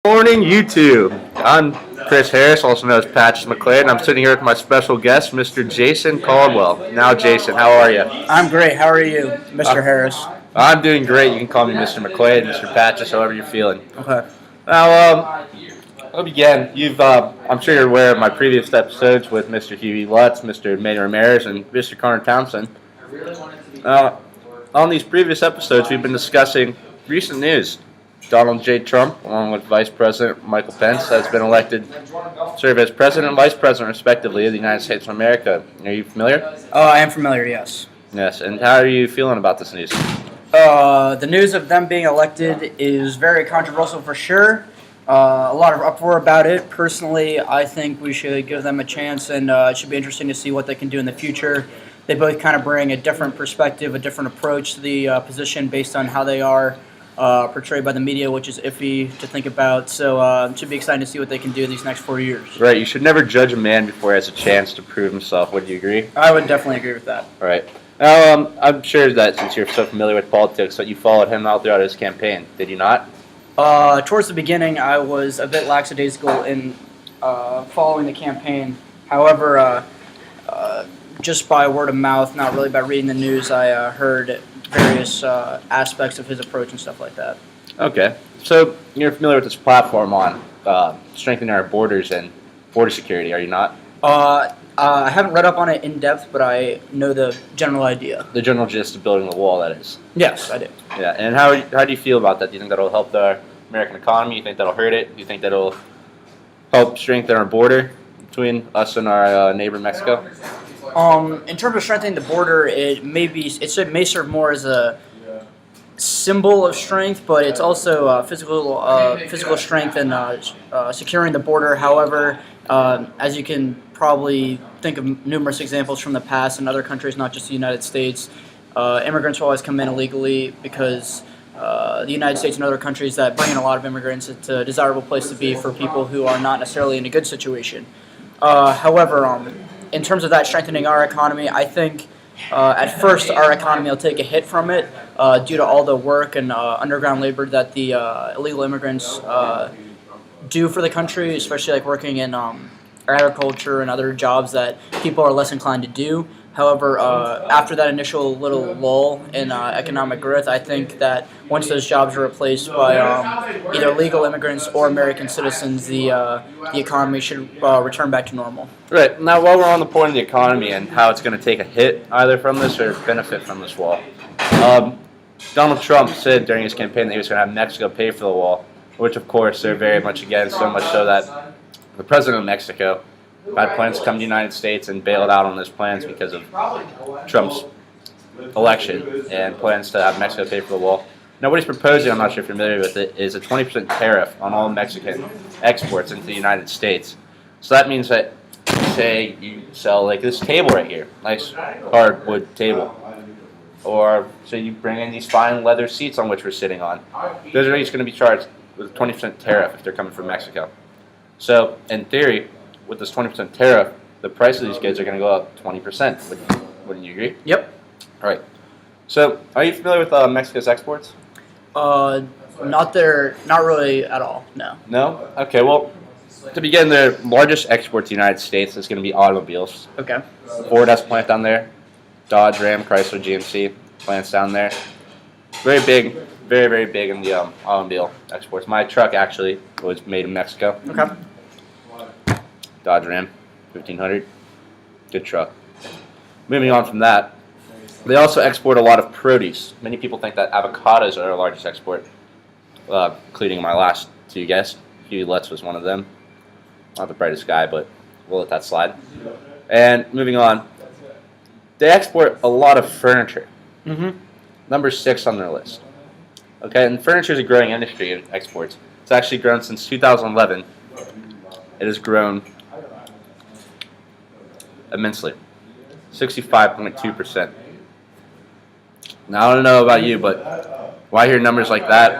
Morning, YouTube. I'm Chris Harris, also known as Patch McClay, and I'm sitting here with my special guest, Mr. Jason Caldwell. Now, Jason, how are you? I'm great. How are you, Mr. Harris? I'm doing great. You can call me Mr. McClay, Mr. Patch, just however you're feeling. Okay. Now, I'll begin. I'm sure you're aware of my previous episodes with Mr. Huey Lutz, Mr. Manny Ramirez, and Mr. Connor Townsend. On these previous episodes, we've been discussing recent news. Donald J. Trump, along with Vice President Michael Pence, has been elected to serve as President and Vice President, respectively, of the United States of America. Are you familiar? I am familiar, yes. Yes. And how are you feeling about this news? The news of them being elected is very controversial for sure. A lot of uproar about it. Personally, I think we should give them a chance, and it should be interesting to see what they can do in the future. They both kind of bring a different perspective, a different approach to the position based on how they are portrayed by the media, which is iffy to think about. So it should be exciting to see what they can do these next 4 years. Right. You should never judge a man before he has a chance to prove himself. Would you agree? I would definitely agree with that. All right. Now, I'm sure that since you're so familiar with politics, that you followed him out throughout his campaign. Did you not? Towards the beginning, I was a bit lackadaisical in following the campaign. However, just by word of mouth, not really by reading the news, I heard various aspects of his approach and stuff like that. Okay. So you're familiar with this platform on strengthening our borders and border security, are you not? I haven't read up on it in depth, but I know the general idea. The general gist of building the wall, that is. Yes, I do. Yeah. And how do you feel about that? Do you think that'll help the American economy? Do you think that'll hurt it? Do you think that'll help strengthen our border between us and our neighbor Mexico? In terms of strengthening the border, it may serve more as a symbol of strength, but it's also physical strength and securing the border. However, as you can probably think of numerous examples from the past in other countries, not just the United States, immigrants will always come in illegally because the United States and other countries that bring in a lot of immigrants, it's a desirable place to be for people who are not necessarily in a good situation. However, in terms of that strengthening our economy, I think at first our economy will take a hit from it due to all the work and underground labor that the illegal immigrants do for the country, especially like working in agriculture and other jobs that people are less inclined to do. However, after that initial little lull in economic growth, I think that once those jobs are replaced by either legal immigrants or American citizens, the economy should return back to normal. Right. Now, while we're on the point of the economy and how it's going to take a hit either from this or benefit from this wall, Donald Trump said during his campaign that he was going to have Mexico pay for the wall, which, of course, they're very much against, so much so that the president of Mexico had plans to come to the United States and bailed out on those plans because of Trump's election and plans to have Mexico pay for the wall. Now, what he's proposing, I'm not sure if you're familiar with it, is a 20% tariff on all Mexican exports into the United States. So that means that, say, you sell like this table right here, nice hardwood table, or say you bring in these fine leather seats on which we're sitting on. Those are each going to be charged with a 20% tariff if they're coming from Mexico. So, in theory, with this 20% tariff, the price of these goods are going to go up 20%. Wouldn't you agree? Yep. All right. So, are you familiar with Mexico's exports? Not really at all. No. No? Okay. Well, to begin, the largest export to the United States is going to be automobiles. Okay. Ford has a plant down there. Dodge, Ram, Chrysler, GMC plants down there. Very big, very, very big in the automobile exports. My truck actually was made in Mexico. Okay. Dodge Ram, 1500. Good truck. Moving on from that, they also export a lot of produce. Many people think that avocados are our largest export, including my last two guests. Huey Lutz was one of them. Not the brightest guy, but we'll let that slide. And moving on, they export a lot of furniture. Mm-hmm. Number 6 on their list. Okay, and furniture is a growing industry in exports. It's actually grown since 2011. It has grown immensely, 65.2%. Now, I don't know about you, but when I hear numbers like that,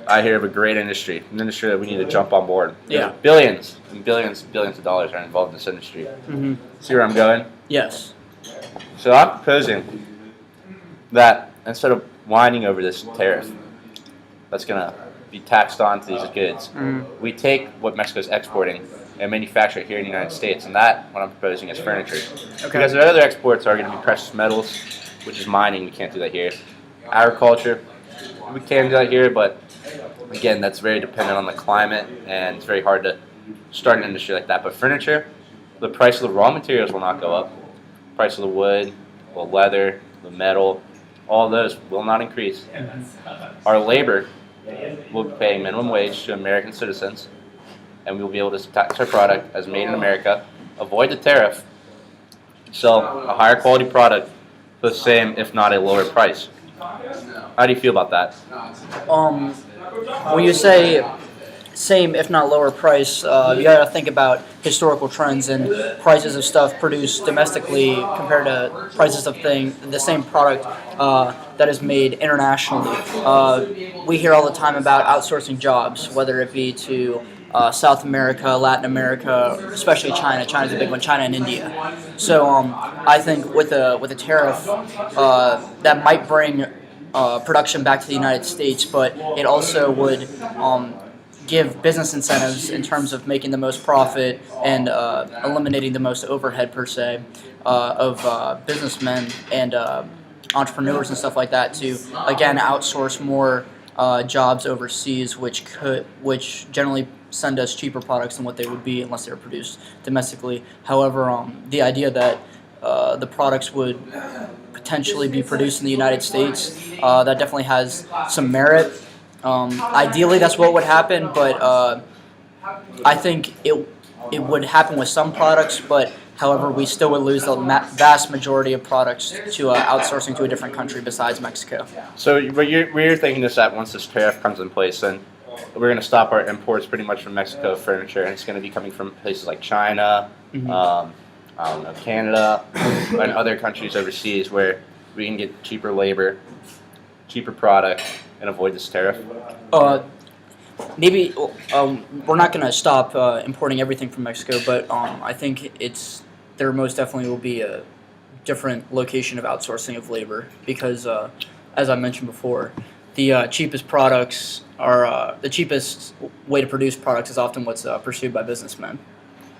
I hear of a great industry, an industry that we need to jump on board. Yeah. Billions and billions and billions of dollars are involved in this industry. Mm-hmm. See where I'm going? Yes. So I'm proposing that instead of whining over this tariff that's going to be taxed on to these goods. Mm. We take what Mexico's exporting and manufacture it here in the United States, and that, what I'm proposing, is furniture. Because their other exports are going to be precious metals, which is mining. We can't do that here. Agriculture, we can do that here, but again, that's very dependent on the climate, and it's very hard to start an industry like that. But furniture, the price of the raw materials will not go up. The price of the wood, the leather, the metal, all those will not increase. Our labor will be paying minimum wage to American citizens, and we will be able to tax our product as made in America, avoid the tariff, sell a higher quality product for the same, if not a lower price. How do you feel about that? When you say same if not lower price, you got to think about historical trends and prices of stuff produced domestically compared to prices of the same product that is made internationally. We hear all the time about outsourcing jobs, whether it be to South America, Latin America, especially China. China's a big one. China and India. So I think with a tariff that might bring production back to the United States, but it also would give business incentives in terms of making the most profit and eliminating the most overhead per se of businessmen and entrepreneurs and stuff like that to again outsource more jobs overseas, which generally send us cheaper products than what they would be unless they were produced domestically. However, the idea that the products would potentially be produced in the United States, that definitely has some merit. Ideally, that's what would happen, but I think it would happen with some products, but however, we still would lose the vast majority of products to outsourcing to a different country besides Mexico. So we're thinking this that once this tariff comes in place, then we're going to stop our imports pretty much from Mexico furniture, and it's going to be coming from places like China, I don't know, Canada, and other countries overseas where we can get cheaper labor, cheaper product, and avoid this tariff. Maybe we're not going to stop importing everything from Mexico, but I think there most definitely will be a different location of outsourcing of labor because, as I mentioned before, the cheapest products are the cheapest way to produce products is often what's pursued by businessmen.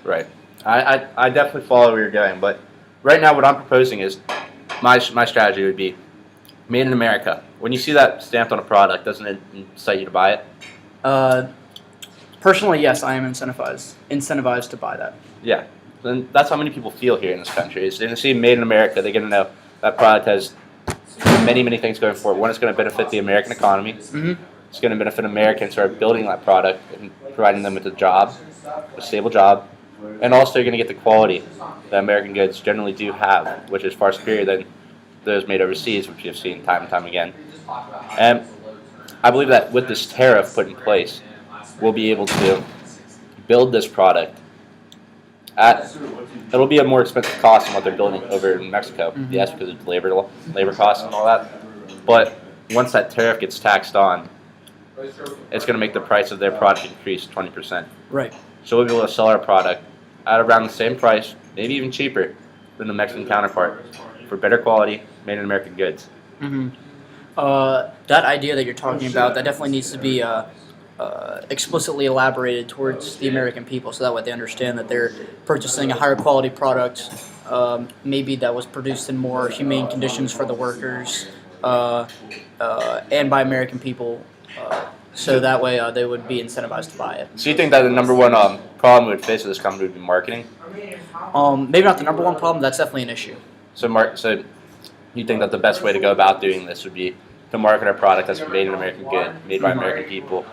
Right. I definitely follow where you're going, but right now what I'm proposing is my strategy would be made in America. When you see that stamped on a product, doesn't it incite you to buy it? Personally, yes, I am incentivized to buy that. Yeah. Then that's how many people feel here in this country. Is they're going to see made in America, they're going to know that product has many, many things going for it. One, it's going to benefit the American economy. Mm-hmm. It's going to benefit Americans who are building that product and providing them with a job, a stable job. And also you're going to get the quality that American goods generally do have, which is far superior than those made overseas, which you've seen time and time again. And I believe that with this tariff put in place, we'll be able to build this product it'll be a more expensive cost than what they're building over in Mexico. Mm-hmm. Yes, because of labor costs and all that. But once that tariff gets taxed on, it's going to make the price of their product increase 20%. Right. So we'll be able to sell our product at around the same price, maybe even cheaper than the Mexican counterpart, for better quality, made in American goods. Mm-hmm. That idea that you're talking about, that definitely needs to be explicitly elaborated towards the American people, so that way they understand that they're purchasing a higher quality product, maybe that was produced in more humane conditions for the workers, and by American people. So that way they would be incentivized to buy it. So you think that the number one problem we would face with this company would be marketing? Maybe not the number one problem. That's definitely an issue. So you think that the best way to go about doing this would be to market our product as made in American good, made by American people,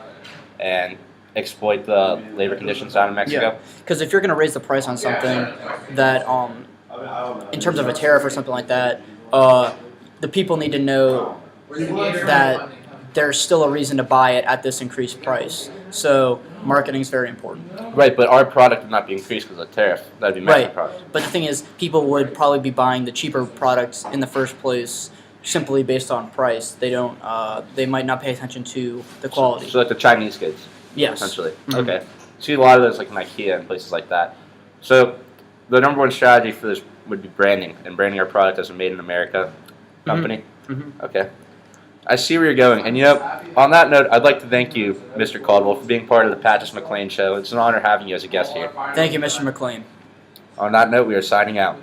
and exploit the labor conditions out in Mexico? Yeah, because if you're going to raise the price on something that, in terms of a tariff or something like that, the people need to know that there's still a reason to buy it at this increased price. So marketing is very important. Right, but our product would not be increased because of the tariff. That would be Mexican product. But the thing is, people would probably be buying the cheaper products in the first place simply based on price. They don't. They might not pay attention to the quality. So like the Chinese goods. Yes. Essentially. Mm-hmm. Okay. See a lot of those like in IKEA and places like that. So the number one strategy for this would be branding, and branding our product as a made in America company. Mm-hmm. Okay. I see where you're going. And, on that note, I'd like to thank you, Mr. Caldwell, for being part of the Patches McLean Show. It's an honor having you as a guest here. Thank you, Mr. McLean. On that note, we are signing out.